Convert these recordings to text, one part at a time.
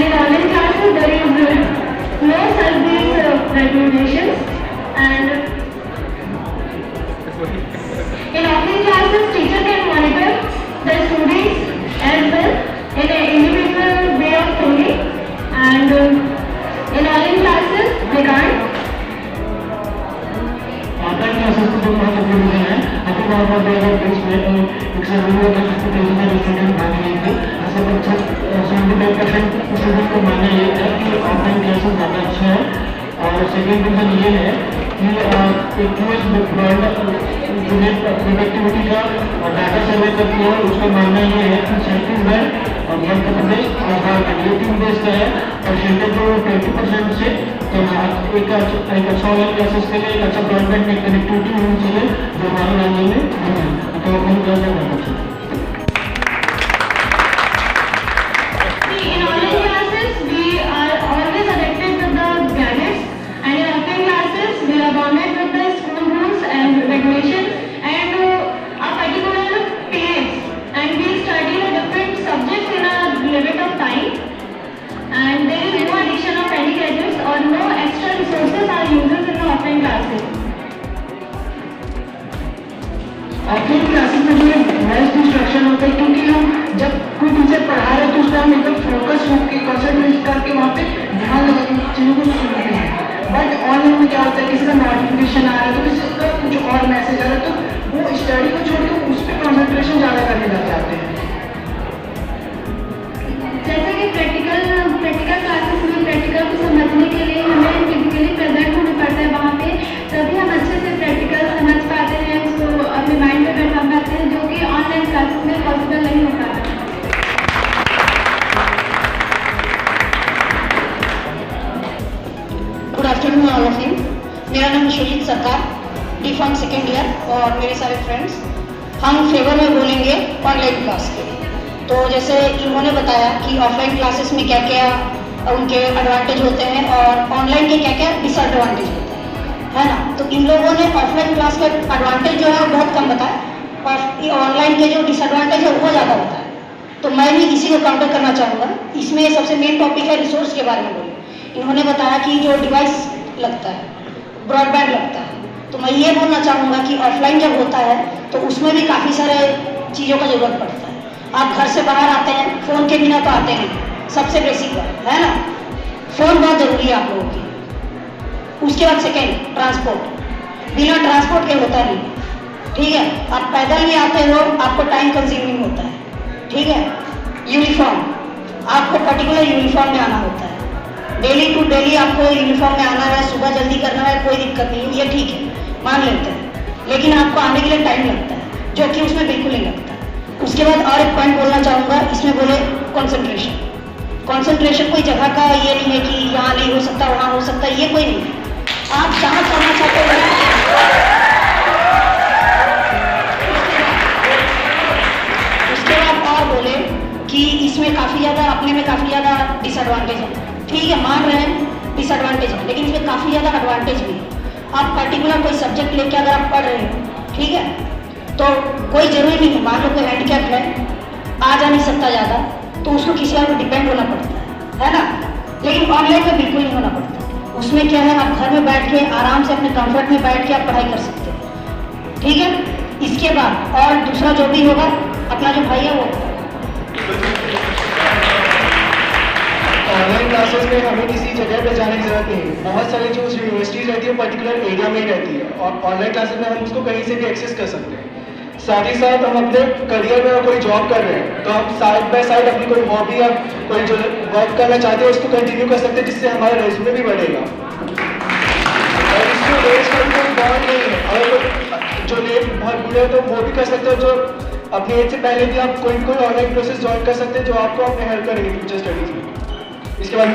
in online classes there is no such these regulations, and in offline classes teacher can monitor the students as well in an individual way of thinking, and in online classes they can't. Online classes तो बहुत उपयोगी है। आपको वहाँ पर देगा बीच में एक सर्वे का जिसमें स्टूडेंट भाग लिए थे, ऐसे 75% स्टूडेंट को माना ये था कि ऑफलाइन क्लासेस ज़्यादा अच्छा है। और सेकेंड रीज़न ये है कि एक यूएस ब्रांड प्रोडक्टिविटी का डाटा सर्वे करती है, उसका मानना ये है कि छत्तीसगढ़ और मध्य प्रदेश और झारखंड ये 3 देश का है, और सेंटर को 20% से तो एक अच्छा ऑनलाइन क्लासेस के लिए एक अच्छा ब्रॉडबैंड में कनेक्टिविटी होनी चाहिए जो हमारे राज्य में नहीं है, तो ऑनलाइन क्लास में बहुत अच्छा। In online classes we are always addicted to the gadgets, and in offline classes we are bounded with the school rules and regulations and a particular periods, and we study the different subjects in a limit of time, and there is no addition of any gadgets or no extra resources are used in the offline classes. Offline classes में जो noise distraction होता है, क्योंकि हम जब कोई teacher पढ़ा रहे तो उसमें हम एकदम फोकस होकर कंसंट्रेट करके वहाँ पे ध्यान लगा के चीज़ों को सुनते हैं। बट ऑनलाइन में क्या होता है, किसी का नोटिफिकेशन आ रहा है तो किसी का कुछ और मैसेज आ रहा है, तो वो स्टडी को छोड़ के उस पर कॉन्सेंट्रेशन ज़्यादा करने लग जाते हैं। जैसे कि प्रैक्टिकल क्लासेस में प्रैक्टिकल को समझने के लिए हमें फिजिकली प्रेजेंट होना पड़ता है वहाँ पे, तभी हम अच्छे से प्रैक्टिकल समझ पाते हैं, उसको अपने माइंड में बैठा पाते हैं, जो कि ऑनलाइन क्लासेस में पॉसिबल नहीं हो पाता। Good afternoon all of you. मेरा नाम शोषित सरकार, डी फार्म सेकेंड ईयर, और मेरे सारे फ्रेंड्स हम फेवर में बोलेंगे ऑनलाइन क्लास के। तो जैसे इन्होंने बताया कि ऑफलाइन क्लासेस में क्या क्या उनके एडवांटेज होते हैं और ऑनलाइन के क्या क्या डिसएडवांटेज होते हैं, है ना। तो इन लोगों ने ऑफलाइन क्लास का एडवांटेज जो है वो बहुत कम बताया, और ऑनलाइन के जो डिसएडवांटेज है वो ज़्यादा होता है। तो मैं भी इसी को काउंटर करना चाहूँगा। इसमें सबसे मेन टॉपिक है रिसोर्स के बारे में बोले। इन्होंने बताया कि जो डिवाइस लगता है, ब्रॉडबैंड लगता है, तो मैं ये बोलना चाहूँगा कि ऑफलाइन जब होता है तो उसमें भी काफ़ी सारे चीज़ों का ज़रूरत पड़ता है। आप घर से बाहर आते हैं, फ़ोन के बिना तो आते नहीं, सबसे बेसिक बात है ना, फ़ोन बहुत ज़रूरी है आप लोगों की। उसके बाद सेकेंड ट्रांसपोर्ट, बिना ट्रांसपोर्ट के होता नहीं, ठीक है। आप पैदल भी आते हो, आपको टाइम कंज्यूमिंग होता है, ठीक है। यूनिफॉर्म, आपको पर्टिकुलर यूनिफॉर्म में आना होता है, डेली टू डेली आपको यूनिफॉर्म में आना है, सुबह जल्दी करना है, कोई दिक्कत नहीं है, ये ठीक है, मान लेते हैं। लेकिन आपको आने के लिए टाइम लगता है, जो कि उसमें बिल्कुल नहीं लगता। उसके बाद और एक पॉइंट बोलना चाहूँगा, इसमें बोले कंसंट्रेशन। कंसंट्रेशन कोई जगह का ये नहीं है कि यहाँ नहीं हो सकता, वहाँ हो सकता, ये कोई नहीं है। आप जहाँ करना चाहते हो। उसके बाद और बोले कि इसमें काफ़ी ज़्यादा, अपने में काफ़ी ज़्यादा डिसएडवांटेज है, ठीक है, मान रहे हैं डिसएडवांटेज है, लेकिन इसमें काफ़ी ज़्यादा एडवांटेज भी है। आप पर्टिकुलर कोई सब्जेक्ट लेके अगर आप पढ़ रहे हो, ठीक है, तो कोई ज़रूरी नहीं है, मान लो कोई हैंडीकैप है, आ जा नहीं सकता ज़्यादा, तो उसको किसी और पर डिपेंड होना पड़ता है ना। लेकिन ऑनलाइन में बिल्कुल नहीं होना पड़ता। उसमें क्या है, आप घर में बैठ के आराम से अपने कंफर्ट में बैठ के आप पढ़ाई कर सकते हो, ठीक है। इसके बाद और दूसरा जो भी होगा, अपना जो भाई है वो ऑनलाइन क्लासेस में हमें किसी जगह पे जाने की जरूरत नहीं है। बहुत सारी जो यूनिवर्सिटीज रहती है वो पर्टिकुलर एरिया में ही रहती है, और ऑनलाइन क्लासेस में हम उसको कहीं से भी एक्सेस कर सकते हैं। साथ ही साथ हम अपने करियर में कोई जॉब कर रहे हैं तो हम साइड बाय साइड अपनी कोई हॉबी या कोई जो वर्क करना चाहते हैं उसको कंटिन्यू कर सकते हैं, जिससे हमारा रेज्यूमे भी बढ़ेगा। और इसको वेस्ट करने कोई बात नहीं है। अगर जो लेट बहुत बुरे हैं तो वो भी कर सकते हो, जो अपनी एज से पहले भी आप कोई ऑनलाइन कोर्सेज ज्वाइन कर सकते हैं जो आपको अपने हेल्प करेंगे फ्यूचर स्टडीज में। इसके बाद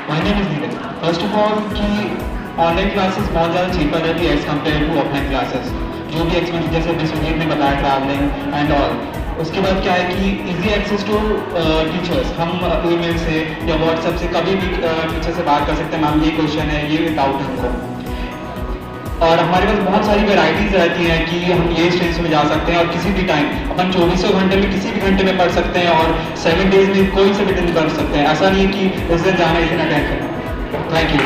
My name is Neeraj. First of all कि ऑनलाइन क्लासेस बहुत ज़्यादा चीपर रहती है as compared to offline classes. जो भी एक्सपेंस जैसे सुजीत ने बताया ट्रैवलिंग एंड ऑल। उसके बाद क्या है कि इजी एक्सेस टू टीचर्स, हम ईमेल से या व्हाट्सएप से कभी भी टीचर से बात कर सकते हैं, मैम ये क्वेश्चन है, ये डाउट है हमको। और हमारे पास बहुत सारी वेराइटीज़ रहती हैं कि हम ये स्ट्रीम्स में जा सकते हैं और किसी भी टाइम अपन 24 घंटे में किसी भी घंटे में पढ़ सकते हैं और 7 डेज में कोई से भी दिन पढ़ सकते हैं। ऐसा नहीं है कि इस दिन जाना इस दिन अटेंड करना। Thank you.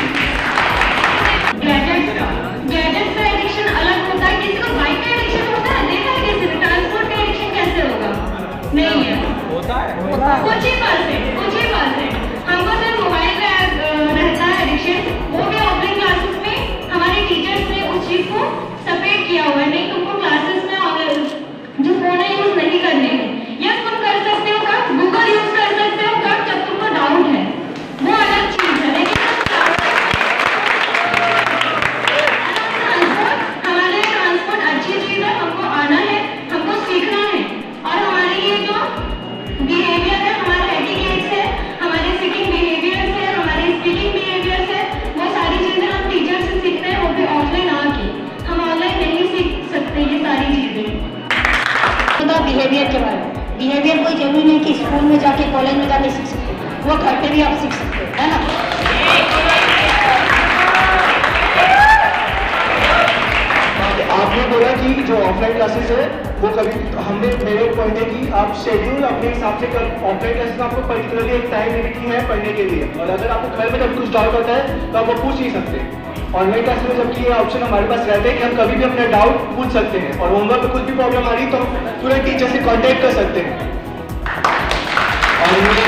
गैजेट्स का एडिक्शन अलग होता है, किसी को बाइक का एडिक्शन होता है, देखा है किसी को ट्रांसपोर्ट का एडिक्शन कैसे होगा? नहीं है, कुछ ही परसेंट हमको सिर्फ मोबाइल का रहता है एडिक्शन, वो भी ऑफलाइन क्लासेस में हमारे टीचर्स ने उस चीज को सेपरेट किया हुआ है। नहीं, तुमको क्लासेस में जो फोन है यूज नहीं करने हैं, यस तुम कर सकते हो कब, गूगल यूज कर सकते हो कब, जब तुमको डाउट है, वो अलग चीज है। लेकिन हमारे ट्रांसपोर्ट अच्छी चीज है, हमको आना है, हमको सीखना है, और हमारे ये जो बिहेवियर है, हमारा एटिकेट्स है, हमारे सिटिंग बिहेवियर्स है, हमारे स्पीकिंग बिहेवियर्स है, वो सारी चीजें हम टीचर से सीखते हैं, वो भी ऑफलाइन आके। हम ऑनलाइन नहीं सीख सकते ये सारी चीजें। बिहेवियर के बारे में, बिहेवियर कोई जरूरी नहीं कि स्कूल में जाके कॉलेज में जाके सीख सकते हो, वो घर पे भी आप सीख सकते हो, है ना। आपने बोला कि जो ऑफलाइन क्लासेस है वो कभी हमने मेरे पॉइंट है कि आप शेड्यूल अपने हिसाब से कर, ऑफलाइन क्लासेस में आपको पर्टिकुलरली एक टाइम लिमिट की है पढ़ने के लिए, और अगर आपको घर में जब कुछ डाउट होता है तो आप वो पूछ नहीं सकते। ऑनलाइन क्लास में जबकि ये ऑप्शन हमारे पास रहता है कि हम कभी भी अपना डाउट पूछ सकते हैं, और होमवर्क में कुछ भी प्रॉब्लम आ रही तो हम तुरंत टीचर से कॉन्टेक्ट कर सकते हैं। और ये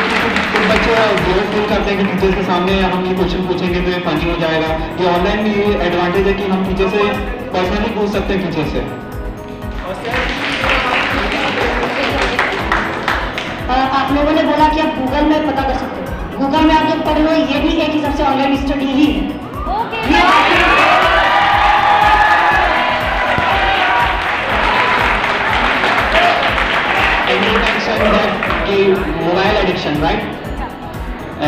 कुछ बच्चे जो फील करते हैं कि टीचर्स के सामने हम ये क्वेश्चन पूछेंगे तो ये फनी हो जाएगा, ये ऑनलाइन में ये एडवांटेज है कि हम टीचर से पर्सनली पूछ सकते हैं टीचर से। आप लोगों ने बोला कि आप गूगल में पता कर सकते हो, गूगल में आप जब पढ़ लो, ये भी एक हिसाब से ऑनलाइन स्टडी ही है। And you mentioned that mobile addiction, right?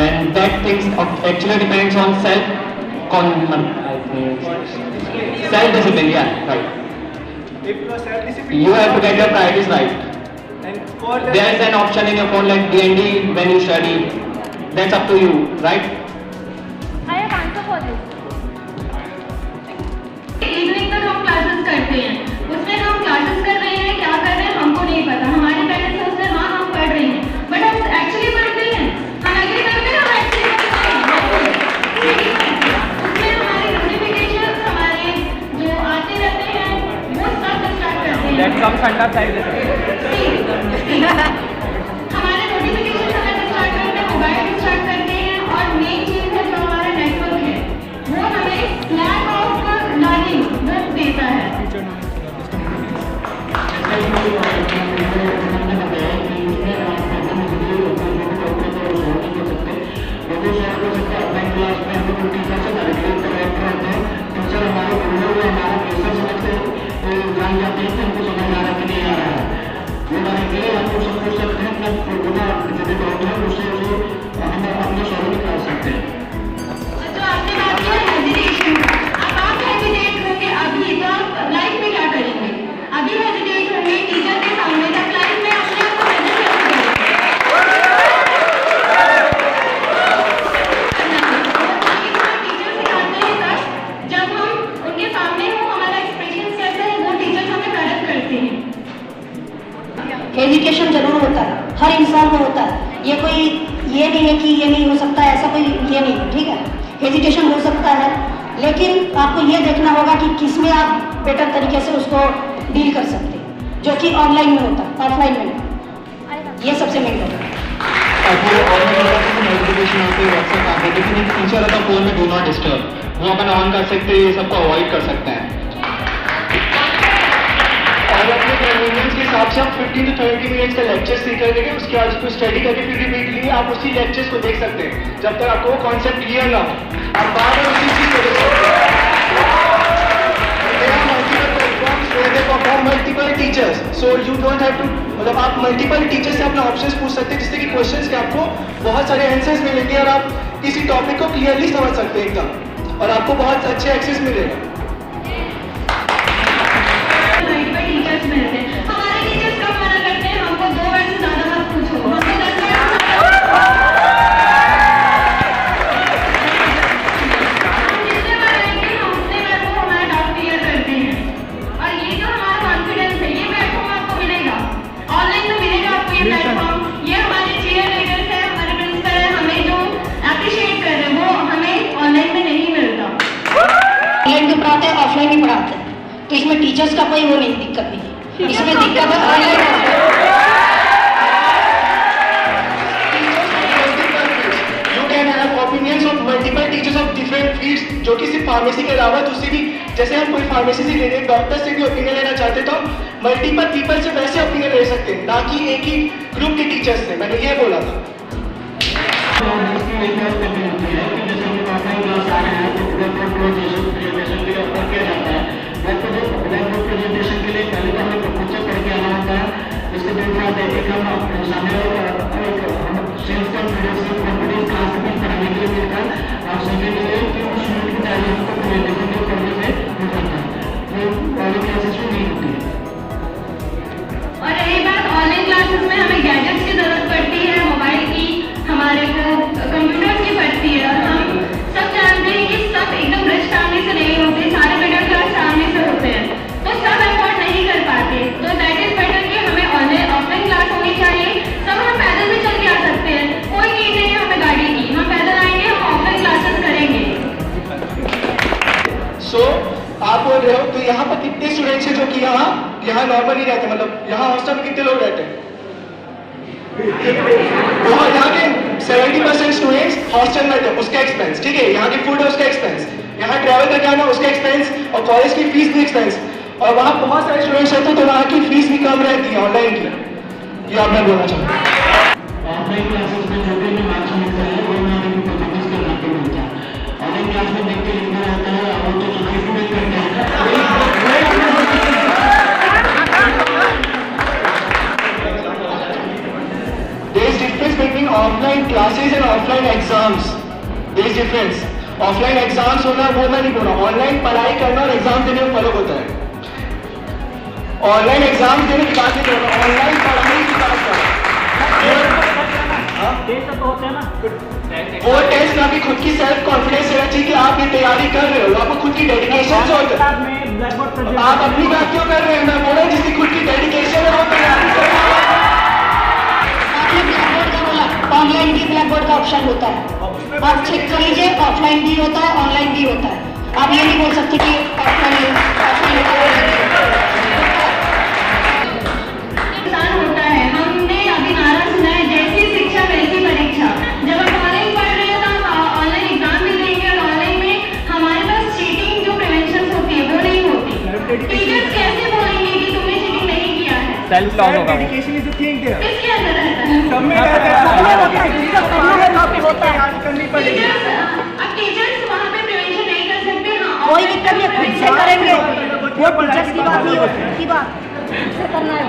And that things actually depends on self-discipline, yeah, right. If you are self-disciplined, You have to get your priorities right. and for the There is an option in your phone like D&D when you study. That's up to you, right? I have answer for this. Evening तक हम classes करते हैं, उसमें हम classes कर रहे हैं, क्या कर रहे हैं हमको नहीं पता। हमारे पेरेंट्स सोचते हैं हाँ हम पढ़ रहे हैं, बट हम एक्चुअली पढ़ते हैं, हम एग्री करते हैं, हम एक्चुअली उसमें हमारे नोटिफिकेशन हमारे जो आते रहते हैं वो सब स्टार्ट करते हैं। That comes under self-discipline. हमारे नोटिफिकेशन हमें स्टार्ट करते हैं, मोबाइल स्टार्ट करते हैं, और मेन चीज है जो हमारा नेटवर्क है वो हमें लैक ऑफ लर्निंग वो देता है। जो आपने बात की है हेजिटेशन, अब आप हेजिटेट होंगे अभी तो आप लाइफ में क्या करेंगे? अभी हेजिटेट होंगे टीचर के सामने, तब लाइफ में अपने आप को मैनेज कैसे करेंगे? टीचर सिखाते हैं तब जब हम उनके सामने हो, हमारा एक्सप्रेशन कैसा है वो टीचर हमें करेक्ट करते हैं। एजुकेशन जरूर होता है, हर इंसान को होता है, ये कोई ये नहीं है कि ये नहीं हो सकता है, ऐसा कोई ये नहीं है, ठीक है। हेजिटेशन हो सकता है, लेकिन आपको ये देखना होगा कि किसमें आप बेटर तरीके से उसको डील कर सकते हैं, जो कि ऑनलाइन में होता है, ऑफलाइन में नहीं। ये सबसे मेन है। नोटिफिकेशन आते हैं, व्हाट्सएप आते हैं, लेकिन एक फीचर होता है फोन में डू नॉट डिस्टर्ब, वो अपन ऑन कर सकते हैं, ये सबको अवॉइड कर सकते हैं। और अपने कन्वीनियंस के हिसाब से हम 15 to 30 मिनट्स का लेक्चर सीख कर देंगे, उसके बाद उसको स्टडी करके फिर रिपीटली आप उसी लेक्चर्स को देख सकते हैं जब तक आपको वो कॉन्सेप्ट क्लियर ना हो, आप बार बार उसी चीज को देख सकते हैं। They perform multiple teachers, so you don't have to, मतलब आप मल्टीपल टीचर से अपना ऑप्शंस पूछ सकते हैं, जिससे कि क्वेश्चंस के आपको बहुत सारे आंसर्स मिलेंगे और आप किसी टॉपिक को क्लियरली समझ सकते हैं एकदम, और आपको बहुत अच्छे एक्सेस मिलेगा। टीचर्स मिलते हैं, हमारे टीचर्स कब मना करते हैं हमको 2 बार से ज्यादा मत पूछो, हमको 10 बार हम जितने बार आएंगे हम उतने बार को हमारा डाउट क्लियर इसमें टीचर्स का कोई वो नहीं, दिक्कत नहीं, इसमें दिक्कत है online. Opinions of multiple teachers of different fields, जो कि सिर्फ फार्मेसी के अलावा दूसरी भी, जैसे हम कोई फार्मेसी से रिलेटेड डॉक्टर से भी ओपिनियन लेना चाहते तो मल्टीपल पीपल से वैसे ओपिनियन ले सकते हैं, ना कि एक ही ग्रुप के टीचर्स से। मैंने ये बोला था। और रही बात ऑनलाइन क्लासेस में हमें गैजेट्स की जरूरत पड़ती है, मोबाइल की, हमारे को कंप्यूटर्स की पड़ती है, और हम सब जानते हैं कि सब एकदम रिच फैमिली से नहीं होते, सारे मिडिल क्लास फैमिली से होते हैं, तो सब अफोर्ड नहीं कर पाते। तो दैट इज बेटर कि हमें ऑनलाइन ऑफलाइन क्लास होनी चाहिए। सब हम पैदल भी चल के आ सकते हैं, कोई नीड नहीं है हमें गाड़ी की, हम पैदल आएंगे, हम ऑफलाइन क्लासेस करेंगे। सो आप बोल रहे हो तो यहाँ पर कितने स्टूडेंट्स हैं जो कि यहाँ नॉर्मली रहते हैं, मतलब यहाँ हॉस्टल में कितने लोग रहते हैं? और यहाँ के 70% स्टूडेंट्स हॉस्टल में रहते हैं, उसका एक्सपेंस, ठीक है, यहाँ की फूड है उसका एक्सपेंस, यहाँ ट्रैवल करके आना उसका एक्सपेंस, और कॉलेज की फीस भी एक्सपेंस, और वहाँ बहुत सारे स्टूडेंट्स रहते हैं तो वहाँ की फीस भी कम रहती है ऑनलाइन की। ये आप मैं बोलना चाहूँगा। ऑफलाइन क्लासेस में जो भी मार्क्स मिलता है वो मैं अभी परफॉर्मेंस करना पे मिलता है। ऑनलाइन क्लास में देख के लिखना रहता है और तो जो स्टूडेंट करते हैं। There is difference between offline classes and offline exams. There is difference. Offline exams होना वो मैं नहीं बोल रहा, ऑनलाइन पढ़ाई करना और एग्जाम देने में फर्क होता है। ऑनलाइन एग्जाम देने की बात नहीं कर रहा, ऑनलाइन पढ़ाई की बात कर रहा। वो टेस्ट आपकी खुद की सेल्फ कॉन्फिडेंस रहना चाहिए कि आप ये तैयारी कर रहे हो, आपको खुद की डेडिकेशन से होता है। आप अपनी बात क्यों कर रहे हैं? मैं बोल रहा हूँ जिसकी खुद की डेडिकेशन है वो तैयारी कर रहा है। आपने ब्लैक बोर्ड का बोला, ऑनलाइन भी ब्लैक बोर्ड का ऑप्शन होता है, आप चेक कर लीजिए, ऑफलाइन भी होता है ऑनलाइन भी होता है। आप ये नहीं बोल सकते कि ऑफलाइन नुकसान होता है। हमने अभी नारा सुना है, जैसी शिक्षा वैसी परीक्षा। जब हम ऑनलाइन पढ़ रहे हैं तो हम ऑनलाइन एग्जाम भी देंगे, और ऑनलाइन में हमारे पास चीटिंग जो प्रिवेंशन होती है वो नहीं होती। टीचर्स कैसे बोलेंगे कि तुमने चीटिंग नहीं किया है? सेल्फ लॉग होगा वो। किसके अंदर रहता है? सब में रहता है। टीचर्स, अब टीचर्स वहाँ पे प्रिवेंशन नहीं कर सकते। हाँ, कोई दिक्कत नहीं, खुद से करेंगे, वो टीचर्स की बात नहीं होती, की बात खुद से करना है।